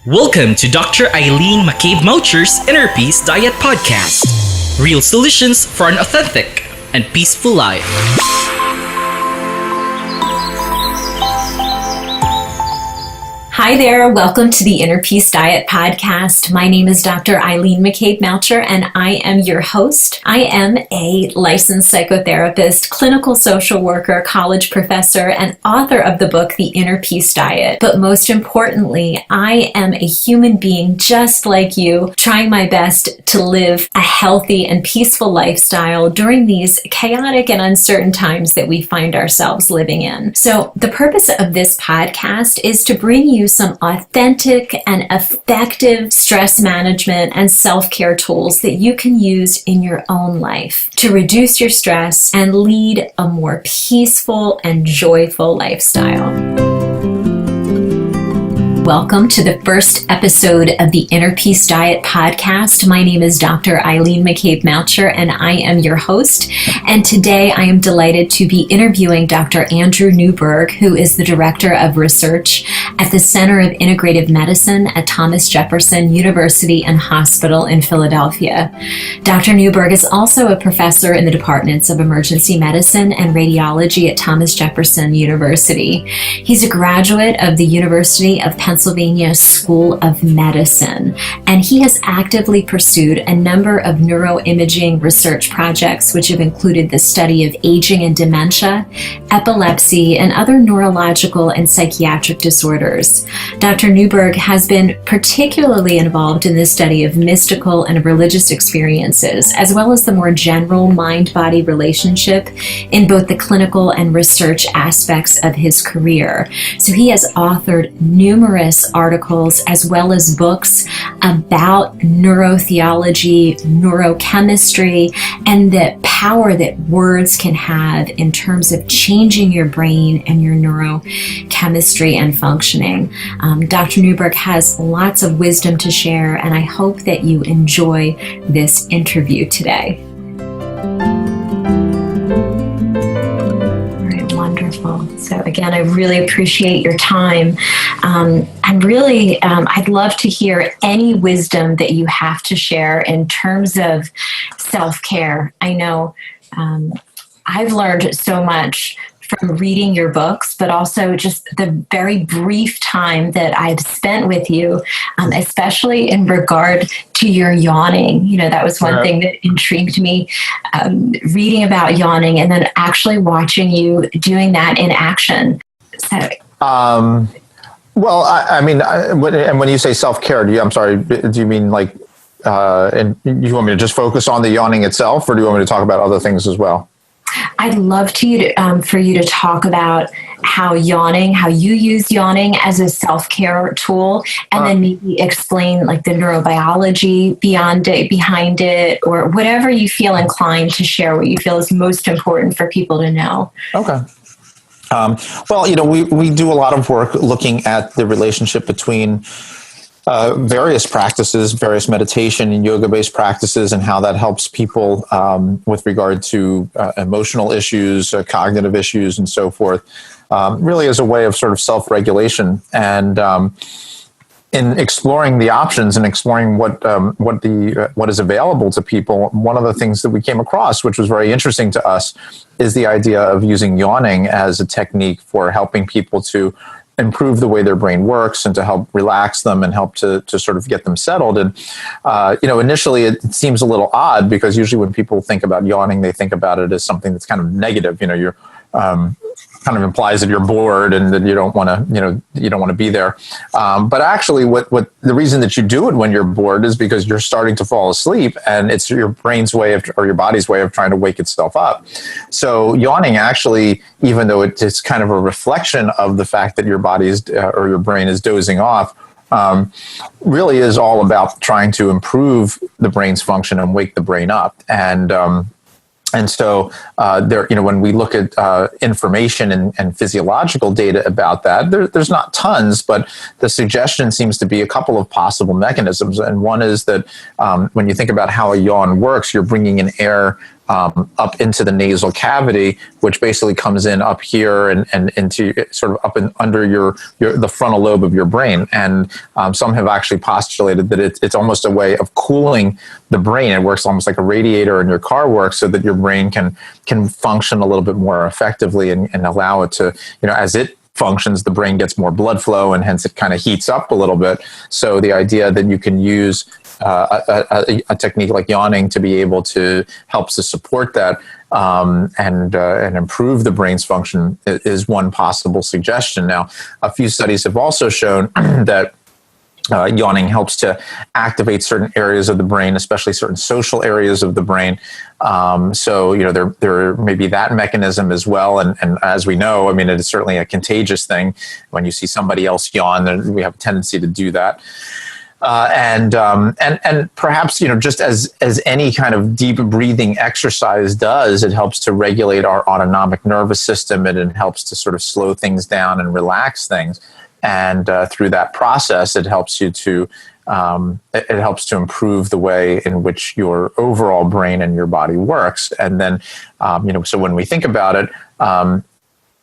Welcome to Dr. Aileen McCabe-Maucher's Inner Peace Diet Podcast. Real solutions for an authentic and peaceful life. Hi there, welcome to the Inner Peace Diet Podcast. My name is Dr. Aileen McCabe-Maucher and I am your host. I am a licensed psychotherapist, clinical social worker, college professor, and author of the book, The Inner Peace Diet. But most importantly, I am a human being just like you, trying my best to live a healthy and peaceful lifestyle during these chaotic and uncertain times that we find ourselves living in. So the purpose of this podcast is to bring you some authentic and effective stress management and self-care tools that you can use in your own life to reduce your stress and lead a more peaceful and joyful lifestyle. Welcome to the first episode of the Inner Peace Diet Podcast. My name is Dr. Aileen McCabe-Maucher and I am your host. And today I am delighted to be interviewing Dr. Andrew Newberg, who is the Director of Research at the Center of Integrative Medicine at Thomas Jefferson University and Hospital in Philadelphia. Dr. Newberg is also a professor in the departments of emergency medicine and radiology at Thomas Jefferson University. He's a graduate of the University of Pennsylvania School of Medicine, and he has actively pursued a number of neuroimaging research projects which have included the study of aging and dementia, epilepsy, and other neurological and psychiatric disorders. Dr. Newberg has been particularly involved in the study of mystical and religious experiences, as well as the more general mind-body relationship in both the clinical and research aspects of his career. So he has authored numerous articles as well as books about neurotheology, neurochemistry, and the power that words can have in terms of changing your brain and your neurochemistry and functioning. Dr. Newberg has lots of wisdom to share, and I hope that you enjoy this interview today. Wonderful. So again, I really appreciate your time. I'd love to hear any wisdom that you have to share in terms of self-care. I know I've learned so much from reading your books, but also just the very brief time that I've spent with you, especially in regard to your yawning. You know, that was one thing that intrigued me, reading about yawning and then actually watching you doing that in action. So, when you say self-care, do you mean like, and you want me to just focus on the yawning itself, or do you want me to talk about other things as well? I'd love for you to talk about how you use yawning as a self-care tool, and then maybe explain like the neurobiology behind it, or whatever you feel inclined to share, what you feel is most important for people to know. Okay. We do a lot of work looking at the relationship between various practices, various meditation and yoga-based practices, and how that helps people with regard to emotional issues, cognitive issues, and so forth, really as a way of sort of self-regulation. And in exploring the options and exploring what is available to people, one of the things that we came across, which was very interesting to us, is the idea of using yawning as a technique for helping people to improve the way their brain works and to help relax them and help to sort of get them settled. And, initially it seems a little odd, because usually when people think about yawning, they think about it as something that's kind of negative. You're kind of implies that you're bored and that you don't want to be there. But actually what the reason that you do it when you're bored is because you're starting to fall asleep, and it's your brain's way or your body's way of trying to wake itself up. So yawning actually, even though it's kind of a reflection of the fact that your body or your brain is dozing off, really is all about trying to improve the brain's function and wake the brain up. And so when we look at information and physiological data about that, there's not tons, but the suggestion seems to be a couple of possible mechanisms. And one is that when you think about how a yawn works, you're bringing in air up into the nasal cavity, which basically comes in up here and into sort of up and under the frontal lobe of your brain. And some have actually postulated that it's almost a way of cooling the brain. It works almost like a radiator in your car works, so that your brain can function a little bit more effectively and allow it to, as it functions, the brain gets more blood flow, and hence it kind of heats up a little bit. So the idea that you can use a technique like yawning to be able to help to support that and improve the brain's function is one possible suggestion. Now, a few studies have also shown that yawning helps to activate certain areas of the brain, especially certain social areas of the brain. So, there may be that mechanism as well. And as we know, I mean, it is certainly a contagious thing. When you see somebody else yawn, then we have a tendency to do that. And perhaps, just as any kind of deep breathing exercise does, it helps to regulate our autonomic nervous system, and it helps to sort of slow things down and relax things. And through that process, it helps you to improve the way in which your overall brain and your body works. And then, so when we think about it,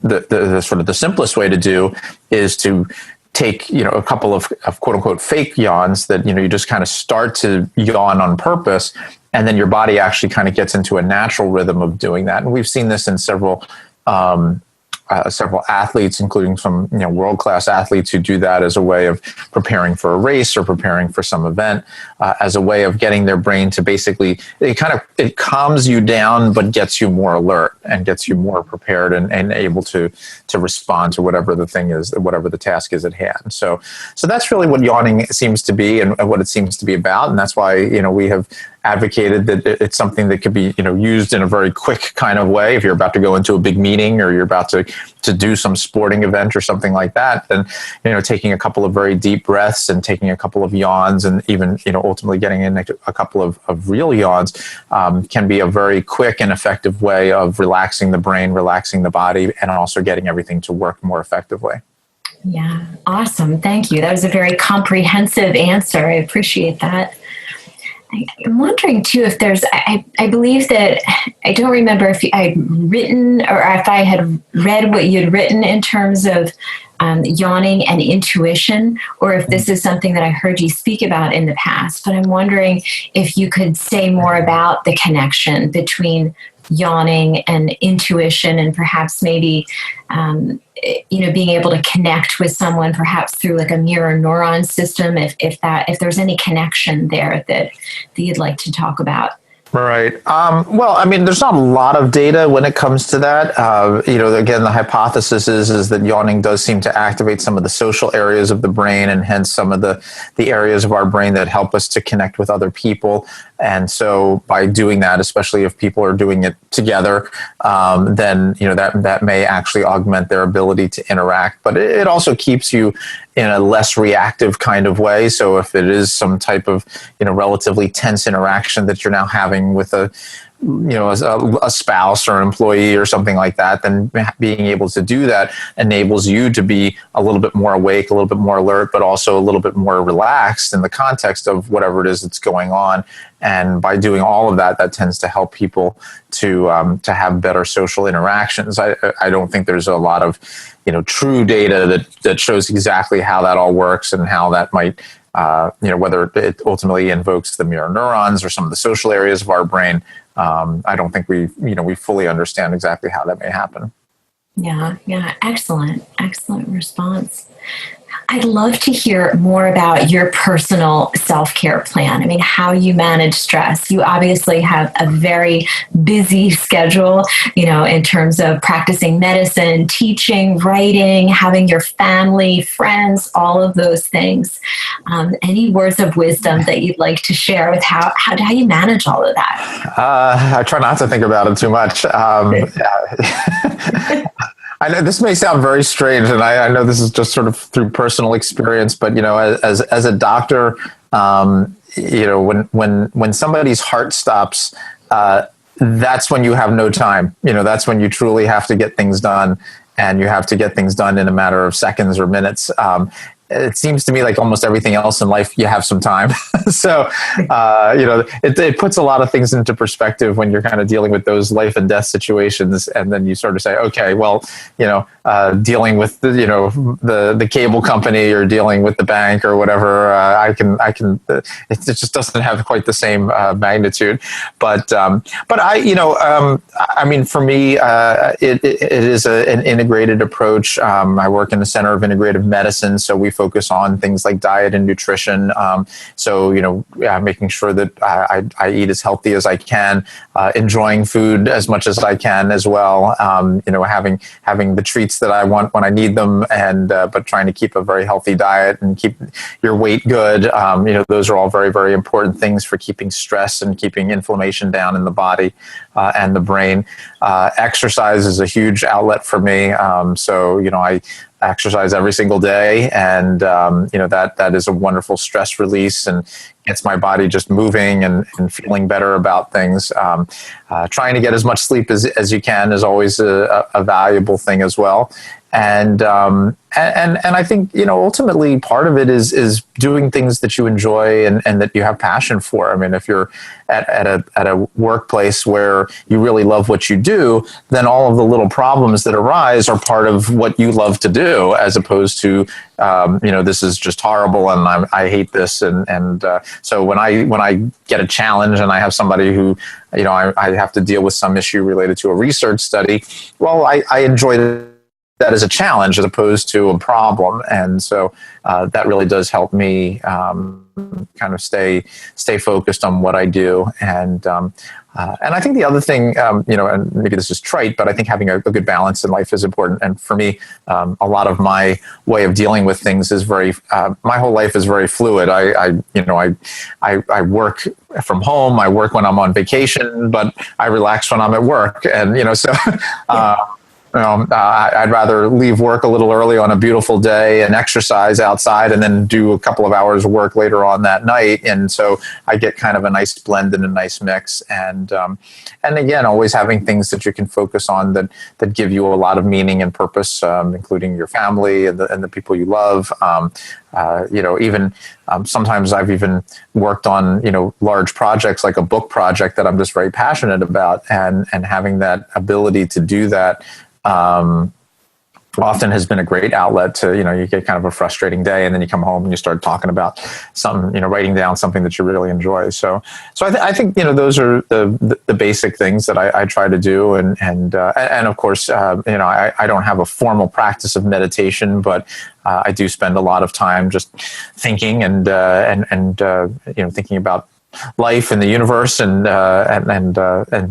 the sort of the simplest way to do is to take, a couple of quote unquote fake yawns that, you just kind of start to yawn on purpose, and then your body actually kind of gets into a natural rhythm of doing that. And we've seen this in several athletes, including some world-class athletes who do that as a way of preparing for a race or preparing for some event, as a way of getting their brain to basically, it calms you down but gets you more alert and gets you more prepared and able to respond to whatever the thing is, whatever the task is at hand. So that's really what yawning seems to be and what it seems to be about, and that's why we have advocated that it's something that could be used in a very quick kind of way. If you're about to go into a big meeting or you're about to do some sporting event or something like that, then taking a couple of very deep breaths and taking a couple of yawns, and even ultimately getting in a couple of real yawns can be a very quick and effective way of relaxing the brain, relaxing the body, and also getting everything to work more effectively. Yeah, awesome. Thank you. That was a very comprehensive answer. I appreciate that. I'm wondering too if there's, I believe that, I don't remember if I'd written or if I had read what you had written in terms of yawning and intuition, or if this is something that I heard you speak about in the past. But I'm wondering if you could say more about the connection between yawning and intuition, and perhaps maybe being able to connect with someone perhaps through like a mirror neuron system, if there's any connection there that you'd like to talk about. Right. Well, I mean, there's not a lot of data when it comes to that. Again, the hypothesis is that yawning does seem to activate some of the social areas of the brain, and hence some of the areas of our brain that help us to connect with other people. And so by doing that, especially if people are doing it together, then, that may actually augment their ability to interact. But it also keeps you in a less reactive kind of way. So if it is some type of, relatively tense interaction that you're now having with a spouse or an employee or something like that, then being able to do that enables you to be a little bit more awake, a little bit more alert, but also a little bit more relaxed in the context of whatever it is that's going on. And by doing all of that, that tends to help people to have better social interactions. I don't think there's a lot of true data that shows exactly how that all works and how that might whether it ultimately invokes the mirror neurons or some of the social areas of our brain. I don't think we fully understand exactly how that may happen. Yeah. Excellent response. I'd love to hear more about your personal self-care plan. I mean, how you manage stress. You obviously have a very busy schedule, in terms of practicing medicine, teaching, writing, having your family, friends, all of those things. Any words of wisdom that you'd like to share with how you manage all of that? I try not to think about it too much. I know this may sound very strange, and I know this is just sort of through personal experience, but as a doctor, when somebody's heart stops, that's when you have no time. That's when you truly have to get things done, and you have to get things done in a matter of seconds or minutes. it seems to me like almost everything else in life, you have some time. So, it puts a lot of things into perspective when you're kind of dealing with those life and death situations. And then you sort of say, okay, well, dealing with the cable company or dealing with the bank or whatever, it just doesn't have quite the same magnitude. But I mean, for me, it is an integrated approach. I work in the Center of Integrative Medicine, so we focus on things like diet and nutrition. Making sure that I eat as healthy as I can, enjoying food as much as I can as well. Having the treats that I want when I need them, and but trying to keep a very healthy diet and keep your weight good. Those are all very, very important things for keeping stress and keeping inflammation down in the body and the brain. Exercise is a huge outlet for me. I exercise every single day, and that is a wonderful stress release and gets my body just moving and feeling better about things. Trying to get as much sleep as you can is always a valuable thing as well. And I think, ultimately part of it is doing things that you enjoy and that you have passion for. I mean, if you're at a workplace where you really love what you do, then all of the little problems that arise are part of what you love to do, as opposed to, this is just horrible and I hate this. So when I get a challenge and I have somebody who, I have to deal with some issue related to a research study, well, I enjoy that as a challenge as opposed to a problem. And so that really does help me kind of stay focused on what I do. And I think the other thing, and maybe this is trite, but I think having a good balance in life is important. And for me, a lot of my way of dealing with things is my whole life is very fluid. I work from home. I work when I'm on vacation, but I relax when I'm at work. And, I'd rather leave work a little early on a beautiful day and exercise outside and then do a couple of hours of work later on that night. And so I get kind of a nice blend and a nice mix. And again, always having things that you can focus on that give you a lot of meaning and purpose, including your family and the people you love. Sometimes I've even worked on, large projects like a book project that I'm just very passionate about, and having that ability to do that often has been a great outlet to, you get kind of a frustrating day and then you come home and you start talking about something, writing down something that you really enjoy. So I think, those are the basic things that I try to do. And of course, I don't have a formal practice of meditation, but I do spend a lot of time just thinking and thinking about life and the universe and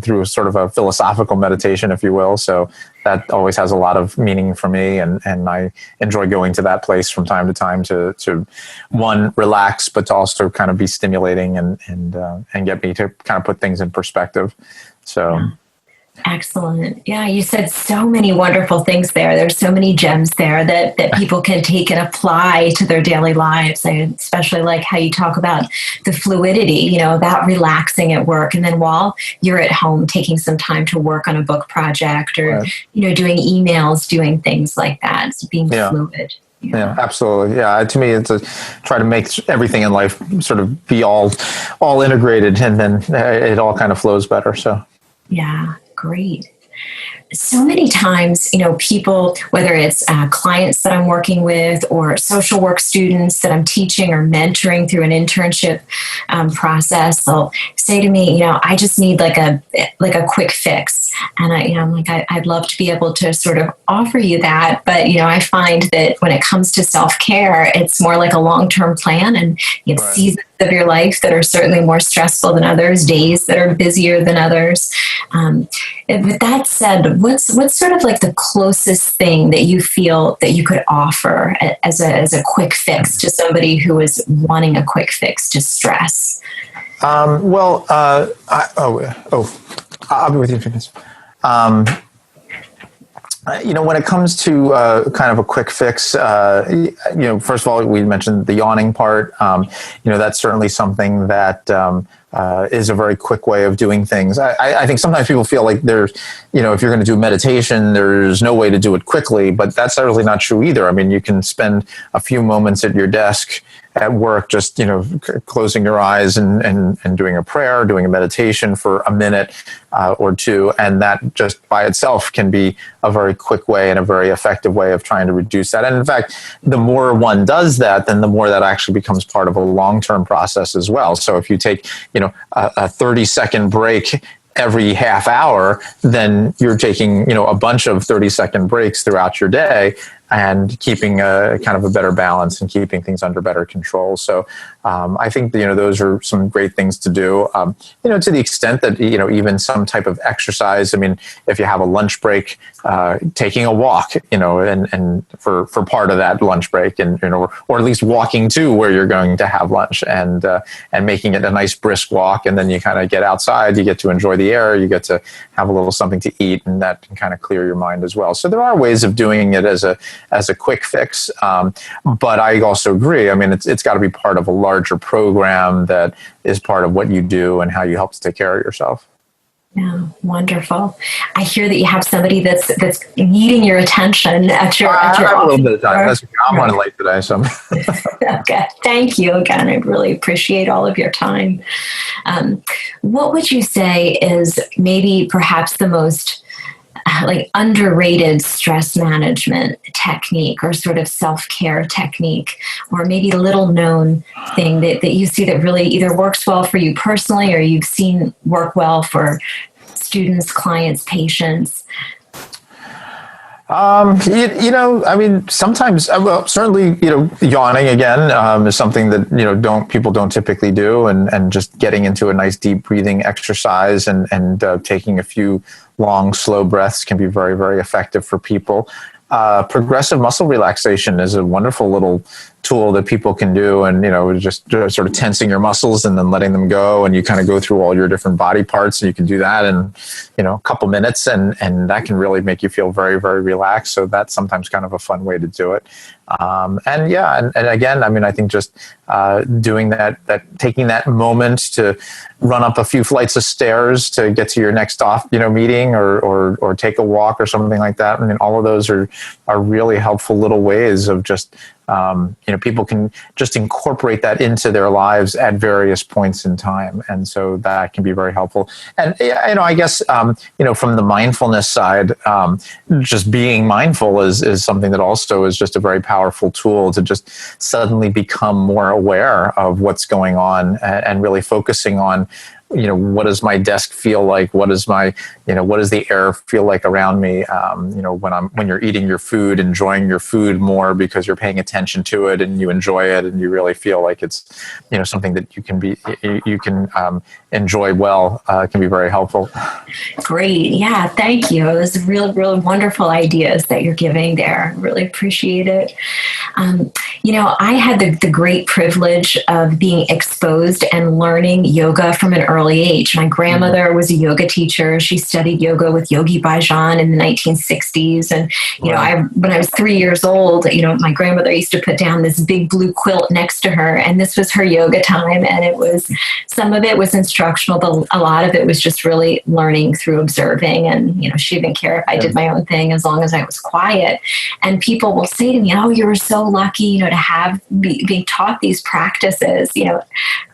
through sort of a philosophical meditation, if you will. So that always has a lot of meaning for me, and I enjoy going to that place from time to time to one, relax, but to also kind of be stimulating and get me to kind of put things in perspective. So. Yeah. Excellent. Yeah, you said so many wonderful things there. There's so many gems there that people can take and apply to their daily lives. I especially like how you talk about the fluidity, about relaxing at work. And then while you're at home, taking some time to work on a book project or, right, doing emails, doing things like that. It's being fluid. Yeah, absolutely. Yeah, to me, it's try to make everything in life sort of be all integrated, and then it all kind of flows better. So, yeah. Great. So many times, people, whether it's clients that I'm working with or social work students that I'm teaching or mentoring through an internship process, they'll say to me, I just need like a quick fix. And I'm like, I'd love to be able to sort of offer you that. But, I find that when it comes to self-care, it's more like a long-term plan, and you have seasons of your life that are certainly more stressful than others, days that are busier than others. With that said, what's sort of like the closest thing that you feel that you could offer as a quick fix to somebody who is wanting a quick fix to stress? I'll be with you in a few minutes. When it comes to kind of a quick fix, first of all, we mentioned the yawning part. That's certainly something that is a very quick way of doing things. I think sometimes people feel like there's, if you're going to do meditation, there's no way to do it quickly, but that's really not true either. I mean, you can spend a few moments at your desk at work, just, closing your eyes and doing a prayer, doing a meditation for a minute or two. And that just by itself can be a very quick way and a very effective way of trying to reduce that. And in fact, the more one does that, then the more that actually becomes part of a long-term process as well. So if you take, a 30-second break every half hour, then you're taking, a bunch of 30-second breaks throughout your day and keeping a kind of a better balance and keeping things under better control. So I think, those are some great things to do, to the extent that, even some type of exercise. I mean, if you have a lunch break, taking a walk, and for part of that lunch break and, or at least walking to where you're going to have lunch and making it a nice brisk walk. And then you kind of get outside, you get to enjoy the air, you get to have a little something to eat, and that can kind of clear your mind as well. So there are ways of doing it as a quick fix. But I also agree. I mean, it's got to be part of a larger program that is part of what you do and how you help to take care of yourself. Yeah, wonderful. I hear that you have somebody that's needing your attention at your I have a little bit of time. I'm running late today, so. Okay, thank you again. I really appreciate all of your time. What would you say is maybe perhaps the most underrated stress management technique or sort of self-care technique, or maybe a little known thing that you see that really either works well for you personally or you've seen work well for students, clients, patients? Sometimes, certainly, yawning again is something that, people don't typically do, and just getting into a nice deep breathing exercise and taking a few long, slow breaths can be very, very effective for people. Progressive muscle relaxation is a wonderful little tool that people can do, and just sort of tensing your muscles and then letting them go, and you kind of go through all your different body parts, and you can do that in a couple minutes, and that can really make you feel very, very relaxed. So that's sometimes kind of a fun way to do it. And again, I mean, I think just doing that taking that moment to run up a few flights of stairs to get to your next off meeting or take a walk or something like that. I mean, all of those are really helpful little ways of just people can just incorporate that into their lives at various points in time. And so that can be very helpful. And, I guess, from the mindfulness side, just being mindful is something that also is just a very powerful tool to just suddenly become more aware of what's going on and really focusing on, what does my desk feel like? What is what does the air feel like around me? When you're eating your food, enjoying your food more because you're paying attention to it and you enjoy it and you really feel like it's, something that you can enjoy well, can be very helpful. Great. Yeah. Thank you. It was really, really wonderful ideas that you're giving there. Really appreciate it. I had the great privilege of being exposed and learning yoga from an early age. My grandmother was a yoga teacher. She studied yoga with Yogi Bhajan in the 1960s. And, when I was 3 years old, my grandmother used to put down this big blue quilt next to her. And this was her yoga time. And some of it was instructional, but a lot of it was just really learning through observing. And, she didn't care if I did my own thing as long as I was quiet. And people will say to me, oh, you were so lucky, to have being taught these practices, and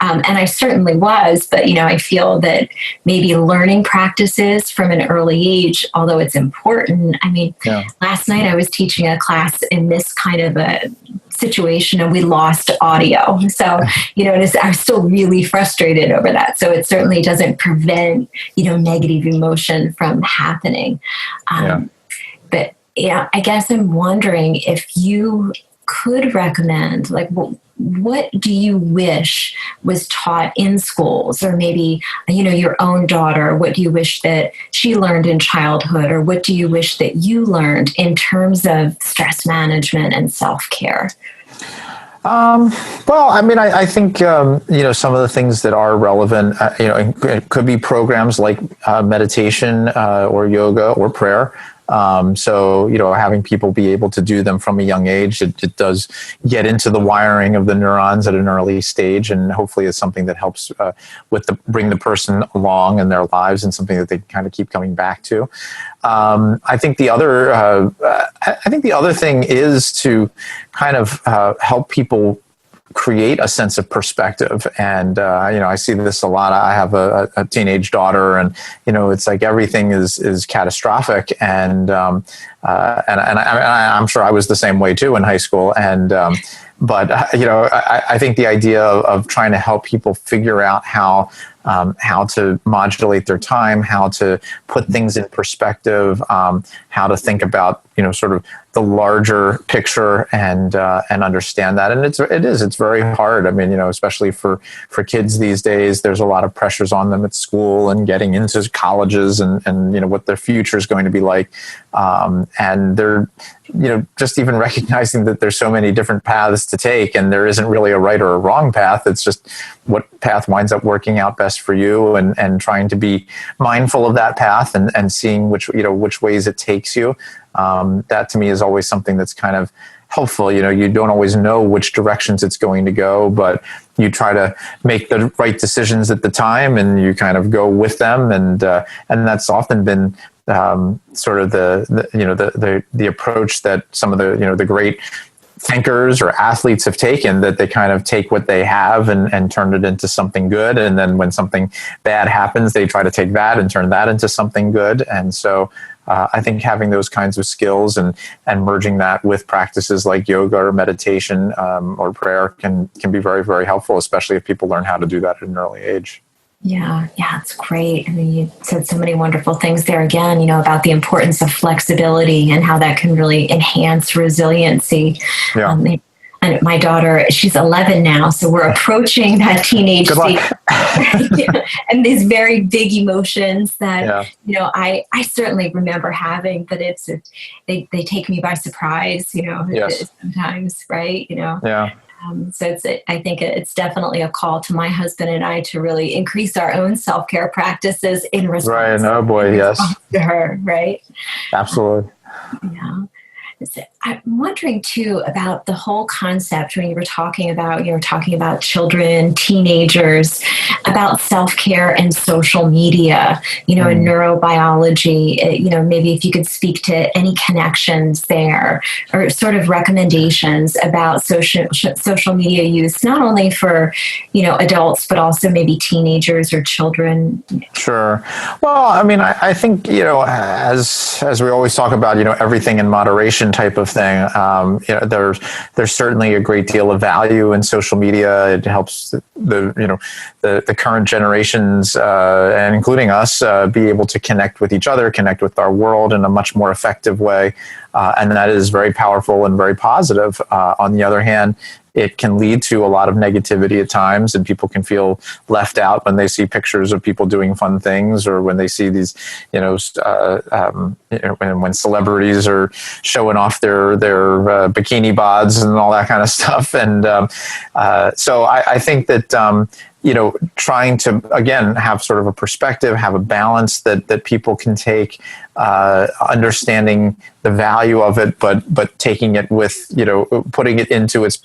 I certainly was, but, I feel that maybe learning practices from an early age, although it's important. I mean, Last night I was teaching a class in this kind of a situation and we lost audio. So, I was still really frustrated over that. So it certainly doesn't prevent, negative emotion from happening. But I guess I'm wondering if you could recommend, what do you wish was taught in schools, or maybe, your own daughter, what do you wish that she learned in childhood, or what do you wish that you learned in terms of stress management and self-care? I think, some of the things that are relevant, it could be programs like meditation or yoga or prayer. So, having people be able to do them from a young age, it does get into the wiring of the neurons at an early stage, and hopefully it's something that helps bring the person along in their lives, and something that they kind of keep coming back to. I think the other thing is to kind of help people create a sense of perspective. And, I see this a lot. I have a teenage daughter, and, it's like everything is catastrophic. And I'm sure I was the same way too in high school. But I think the idea of trying to help people figure out how to modulate their time, how to put things in perspective, how to think about, sort of the larger picture and understand that. And it's very hard. I mean, especially for kids these days, there's a lot of pressures on them at school and getting into colleges and what their future is going to be like. And they're, just even recognizing that there's so many different paths to take, and there isn't really a right or a wrong path. It's just what path winds up working out best for you, and trying to be mindful of that path and seeing which ways it takes you. That to me is always something that's kind of helpful. You don't always know which directions it's going to go, but you try to make the right decisions at the time, and you kind of go with them. And that's often been sort of the approach that some of the great thinkers or athletes have taken, that they kind of take what they have and turn it into something good. And then when something bad happens, they try to take that and turn that into something good. And so I think having those kinds of skills and merging that with practices like yoga or meditation or prayer can be very, very helpful, especially if people learn how to do that at an early age. Yeah, it's great. I mean, you said so many wonderful things there again, about the importance of flexibility and how that can really enhance resiliency. Yeah. And my daughter, she's 11 now, so we're approaching that teenage stage. And these very big emotions that, I certainly remember having, but they take me by surprise, sometimes, right? Yeah. So I think it's definitely a call to my husband and I to really increase our own self-care practices in response. Right. Oh boy, yes. To her, right? Absolutely. Yeah. I'm wondering too about the whole concept when you were talking about children, teenagers, about self-care and social media, in neurobiology, maybe if you could speak to any connections there or sort of recommendations about social media use, not only for, adults, but also maybe teenagers or children. Sure. Well, I mean, I think, as we always talk about, everything in moderation type of thing. There's certainly a great deal of value in social media. It helps the current generations and including us be able to connect with each other, connect with our world in a much more effective way, and that is very powerful and very positive. On the other hand, it can lead to a lot of negativity at times, and people can feel left out when they see pictures of people doing fun things, or when they see these, when celebrities are showing off their bikini bods and all that kind of stuff. And so I think that trying to, again, have sort of a perspective, have a balance that people can take, understanding the value of it, but taking it with, putting it into its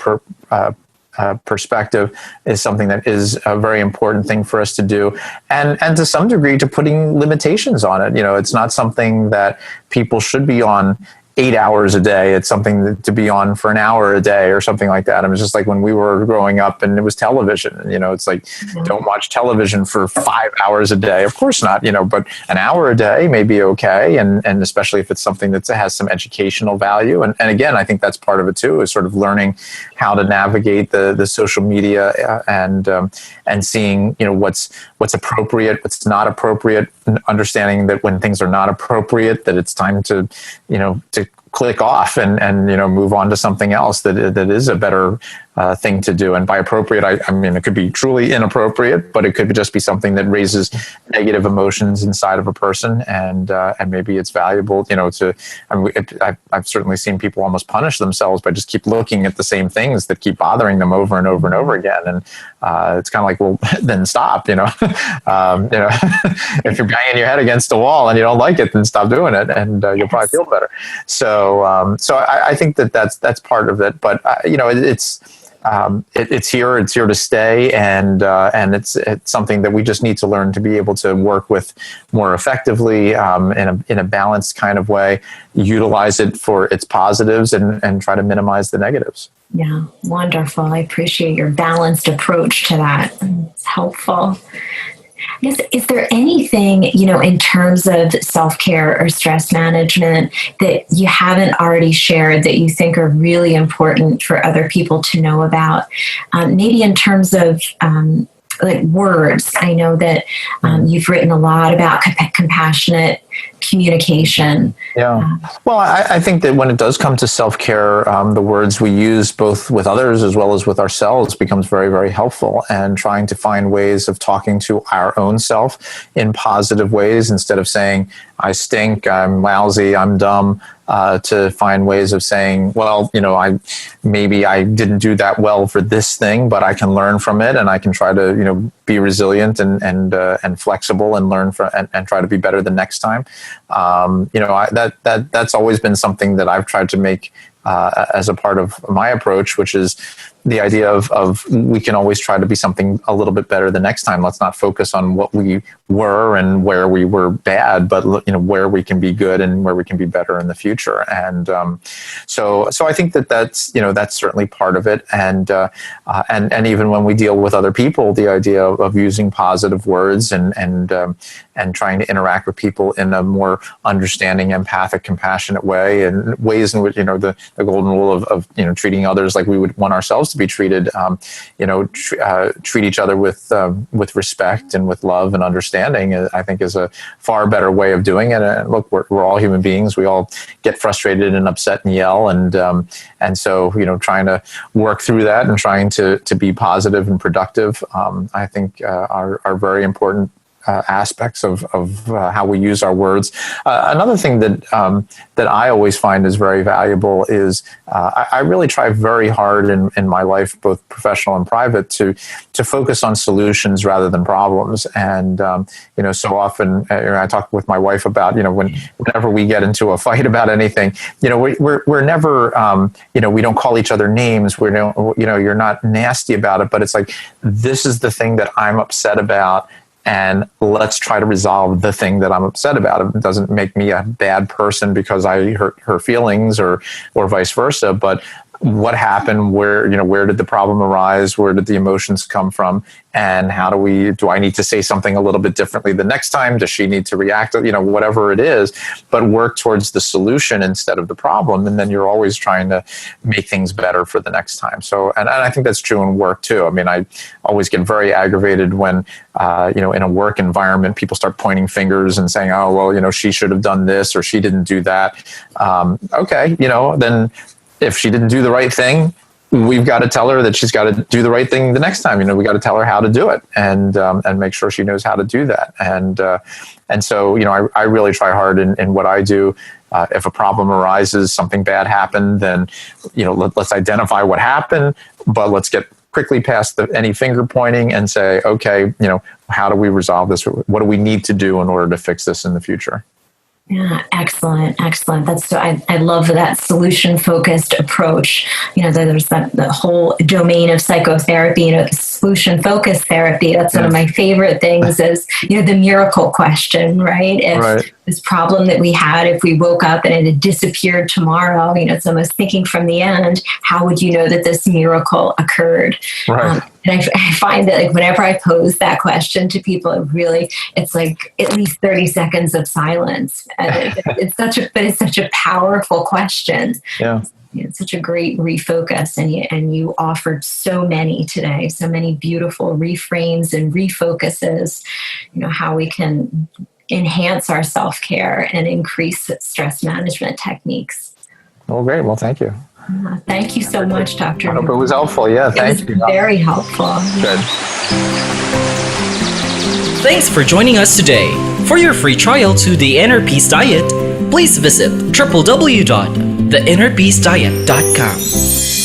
perspective is something that is a very important thing for us to do. And to some degree, to putting limitations on it. It's not something that people should be on 8 hours a day. It's something to be on for an hour a day or something like that. I mean, it's just like when we were growing up and it was television, it's like, don't watch television for 5 hours a day. Of course not, but an hour a day may be okay. And especially if it's something that has some educational value. And again, I think that's part of it too, is sort of learning how to navigate the social media and seeing, what's appropriate, what's not appropriate, and understanding that when things are not appropriate, that it's time to click off and move on to something else that is a better thing to do. And by appropriate, I mean, it could be truly inappropriate, but it could just be something that raises negative emotions inside of a person. And maybe it's valuable, to, I've certainly seen people almost punish themselves by just keep looking at the same things that keep bothering them over and over and over again. And it's kind of like, well, then stop, if you're banging your head against a wall and you don't like it, then stop doing it, and you'll probably feel better. So I think that's part of it. But it's here to stay, and it's something that we just need to learn to be able to work with more effectively, in a balanced kind of way, utilize it for its positives, and try to minimize the negatives. Yeah, wonderful. I appreciate your balanced approach to that. It's helpful. I guess, is there anything, in terms of self-care or stress management that you haven't already shared that you think are really important for other people to know about? Maybe in terms of like words. I know that you've written a lot about compassionate communication. Yeah. Well, I think that when it does come to self-care, the words we use both with others as well as with ourselves becomes very, very helpful, and trying to find ways of talking to our own self in positive ways instead of saying, I stink, I'm lousy, I'm dumb, to find ways of saying, well, maybe I didn't do that well for this thing, but I can learn from it, and I can try to, be resilient and flexible, and learn from and try to be better the next time. That's always been something that I've tried to make as a part of my approach, which is the idea of we can always try to be something a little bit better the next time. Let's not focus on what we were and where we were bad, but where we can be good and where we can be better in the future. And so I think that's certainly part of it. And even when we deal with other people, the idea of using positive words and trying to interact with people in a more understanding, empathic, compassionate way, and ways in which the golden rule of treating others like we would want ourselves to be treated. Treat each other with respect and with love and understanding, I think, is a far better way of doing it. And look, we're all human beings. We all get frustrated and upset and yell, and so trying to work through that and trying to be positive and productive, I think are very important aspects of how we use our words. Another thing that I always find is very valuable is I really try very hard in my life, both professional and private, to focus on solutions rather than problems. And so often I talk with my wife about whenever we get into a fight about anything, we're never we don't call each other names. You're not nasty about it, but it's like, this is the thing that I'm upset about, and let's try to resolve the thing that I'm upset about. It doesn't make me a bad person because I hurt her feelings or vice versa, but what happened, where did the problem arise, where did the emotions come from, and do I need to say something a little bit differently the next time? Does she need to react, whatever it is, but work towards the solution instead of the problem. And then you're always trying to make things better for the next time. So, and I think that's true in work too. I mean, I always get very aggravated when, in a work environment, people start pointing fingers and saying, oh, well, she should have done this or she didn't do that. Okay. Then if she didn't do the right thing, we've got to tell her that she's got to do the right thing the next time. We got to tell her how to do it and make sure she knows how to do that. And so, I really try hard in what I do. If a problem arises, something bad happened, then, let's identify what happened, but let's get quickly past any finger pointing and say, okay, how do we resolve this? What do we need to do in order to fix this in the future? Yeah, excellent. That's so. I love that solution-focused approach. There's the whole domain of psychotherapy. Solution-focused therapy. That's one of my favorite things. Is the miracle question, right? If this problem that we had, if we woke up and it had disappeared tomorrow, it's almost thinking from the end. How would you know that this miracle occurred? Right. And I find that whenever I pose that question to people, it's like at least 30 seconds of silence. And it's such a powerful question. Yeah. It's such a great refocus, and you offered so many today, so many beautiful reframes and refocuses, how we can enhance our self-care and increase stress management techniques. Well, great. Well, thank you. Thank you so much, Dr. I hope it was helpful. Yeah, thank you. Very helpful. Good. Thanks for joining us today. For your free trial to the Inner Peace Diet, please visit www.theinnerpeacediet.com.